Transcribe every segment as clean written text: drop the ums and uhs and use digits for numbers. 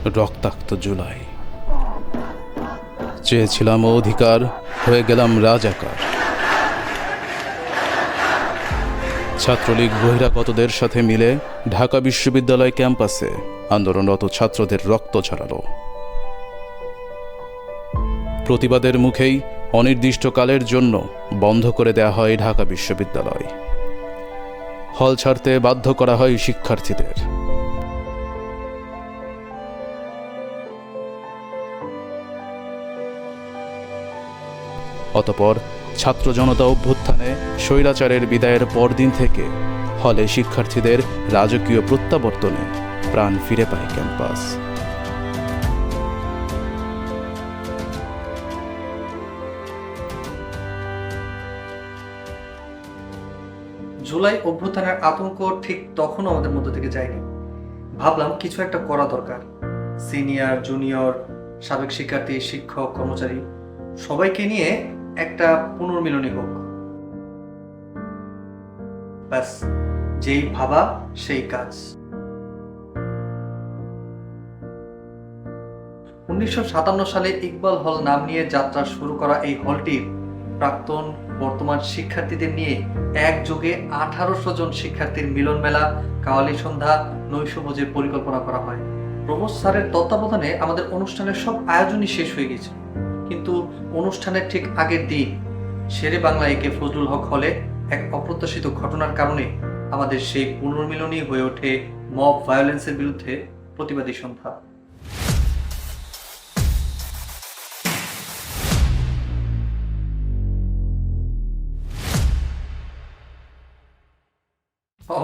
রক্তাক্ত জুলাই। চেয়েছিলাম অধিকার, হয়ে গেলাম রাজাকার। ছাত্রলীগ বহিরাগতদের সাথে মিলে ঢাকা বিশ্ববিদ্যালয় ক্যাম্পাসে আন্দোলনরত ছাত্রদের রক্ত ঝরালো। প্রতিবাদের মুখেই অনির্দিষ্টকালের জন্য বন্ধ করে দেয়া হয় ঢাকা বিশ্ববিদ্যালয়। হল ছাড়তে বাধ্য করা হয় শিক্ষার্থীদের। অতঃপর ছাত্র জনতা অভ্যুত্থানে স্বৈরাচারের বিদায়ের পরদিন থেকে হলে শিক্ষার্থীদের রাজকীয় প্রত্যাবর্তনে প্রাণ ফিরে পায় ক্যাম্পাস। জুলাই অভ্যুত্থানের আতঙ্ক ঠিক তখন আমাদের মধ্য থেকে যায়নি। ভাবলাম কিছু একটা করা দরকার। সিনিয়র, জুনিয়র, সাবেক শিক্ষার্থী, শিক্ষক, কর্মচারী সবাইকে নিয়ে একটা পুনর্মিলনী হোক। ব্যাস, যেই ভাবা সেই কাজ। 1957 সালে ইকবাল হল নাম নিয়ে যাত্রা শুরু করা এই হলটির প্রাক্তন বর্তমান শিক্ষার্থীদের নিয়ে একযোগে 1800 জন শিক্ষার্থীর মিলন মেলা, কাওয়ালি সন্ধ্যা, নৈশভোজের পরিকল্পনা করা হয়। প্রভোস্ট স্যারের তত্ত্বাবধানে আমাদের অনুষ্ঠানের সব আয়োজনই শেষ হয়ে গেছে, কিন্তু অনুষ্ঠানের ঠিক আগের দিন শেরে বাংলা একে ফজলুল হক হলে এক অপ্রত্যাশিত ঘটনার কারণে আমাদের সেই পুনর্মিলনী হয়ে ওঠে মব ভায়োলেন্সের বিরুদ্ধে প্রতিবাদী সন্ধ্যা।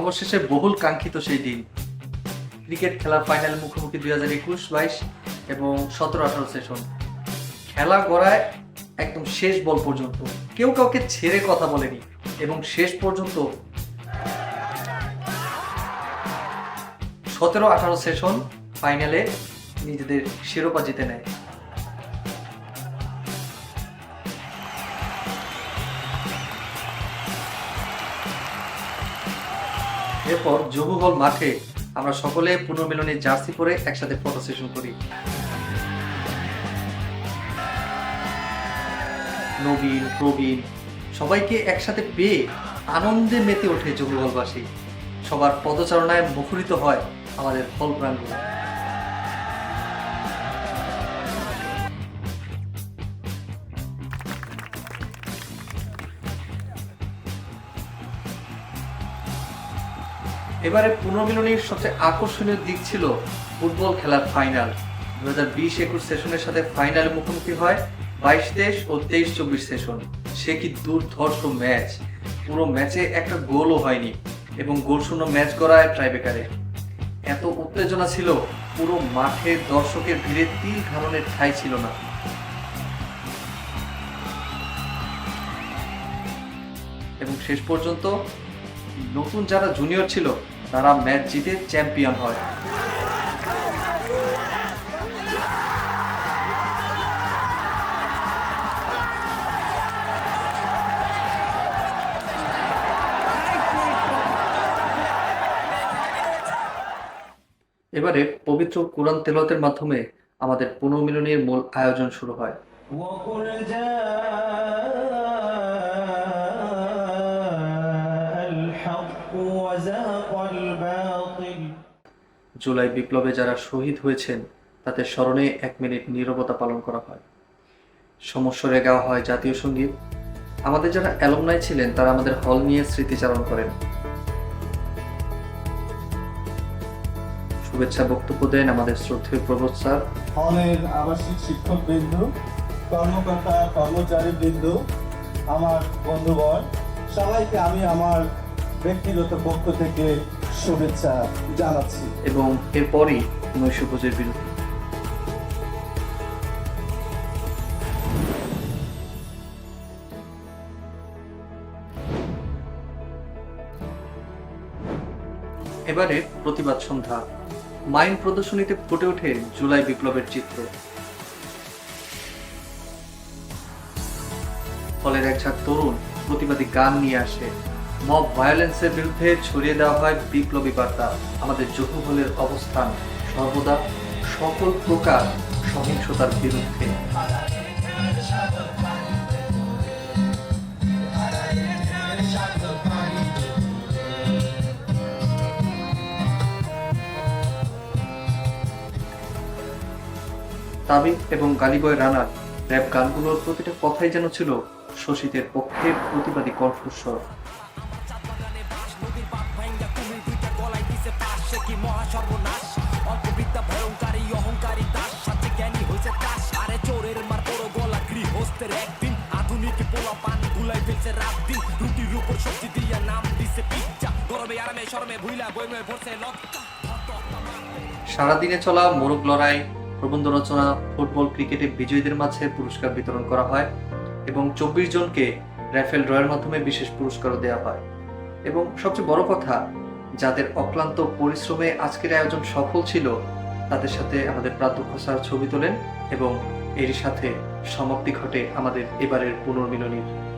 অবশেষে বহুল কাঙ্ক্ষিত সেই দিন, ক্রিকেট খেলার ফাইনাল মুখোমুখি 2021-22 এবং 17-18 সেশন। খেলা গড়ায় একদম শেষ বল পর্যন্ত, কেউ কাউকে ছেড়ে কথা বলেনি এবং শেষ পর্যন্ত 17-18 সেশন ফাইনালে নিজেদের শিরোপা জিতে নেয়। এরপর জহু হল মাঠে আমরা সকলে পুনর্মিলনী জার্সি পরে একসাথে ফটো সেশন করি। নবীন, প্রবীণ সবাইকে একসাথে পেয়ে আনন্দে মেতে ওঠে জহু হলবাসী। সবার পদচারণায় মুখরিত হয় আমাদের হল প্রাঙ্গণ। এবারে পুনর্মিলনীর সবচেয়ে আকর্ষণীয় দিক ছিল ফুটবল খেলার ফাইনাল। 2020-21 সেশনের সাথে ফাইনালে মুখোমুখি হয় 22 দেশ ও 23-24 সেশন। সে কি দুর্ধর্ষ ম্যাচ! পুরো ম্যাচে একটা গোলও হয়নি এবং গোলশূন্য ম্যাচ গড়ায় ট্রাইবেকারে। এত উত্তেজনা ছিল, পুরো মাঠে দর্শকের ভিড়ে তিল ধারণের ঠাঁই ছিল না। এবং শেষ পর্যন্ত নতুন যারা জুনিয়র ছিল তারা ম্যাচ জিতে চ্যাম্পিয়ন হয়। এবারে পবিত্র কুরআন তেলাওয়াতের মাধ্যমে আমাদের পুনর্মিলনীর মূল আয়োজন শুরু হয়। জুলাই বিপ্লবে যারা শহীদ হয়েছেন তাদের স্মরণে 1 মিনিট নীরবতা পালন করা হয়। সমস্বরে গাওয়া হয় জাতীয় সঙ্গীত। আমাদের যারা অ্যালুমনাই ছিলেন তারা আমাদের হল নিয়ে স্মৃতিচারণ করেন। শুভেচ্ছা বক্তব্য দেন আমাদের শ্রদ্ধেয় প্রভোস্ট স্যার। হলের আবাসিক শিক্ষকবৃন্দ, কর্মকর্তা, কর্মচারীবৃন্দ, আমার বন্ধুগণ, সবাইকে আমি আমার ব্যক্তিগত পক্ষ থেকে শুভেচ্ছা জানাচ্ছি। এবং এরপরই নৈশভোজের বিরতি। এবারে প্রতিবাদ সন্ধ্যা। মাইন প্রদর্শনীতে ফুটে ওঠে জুলাই বিপ্লবের চিত্র। ফলের এক ঝাঁক তরুণ প্রতিবাদী গান নিয়ে আসে। মব ভায়োলেন্সের বিরুদ্ধে ছড়িয়ে দেওয়া হয় বিপ্লবী বার্তা। আমাদের জহু হলের অবস্থান সর্বদা সকল প্রকার সহিংসতার বিরুদ্ধে। তাবিব এবং গালিবয় রানার র‍্যাপ গানগুলোর প্রতিটা কথাই যেন ছিল শোষিতের পক্ষের প্রতিবাদী কণ্ঠস্বর। সারাদিনে চলা মোরগ লড়াই, প্রবন্ধ রচনা, ফুটবল, ক্রিকেটে বিজয়ীদের মাঝে পুরস্কার বিতরণ করা হয় এবং 24 জনকে রাফেল ড্রয়ের মাধ্যমে বিশেষ পুরস্কারও দেওয়া হয়। এবং সবচেয়ে বড় কথা, যাদের অক্লান্ত পরিশ্রমে আজকের আয়োজন সফল ছিল তাদের সাথে আমাদের প্রাধ্যক্ষ স্যার ছবি তোলেন এবং এরই সাথে সমাপ্তি ঘটে আমাদের এবারের পুনর্মিলনীর।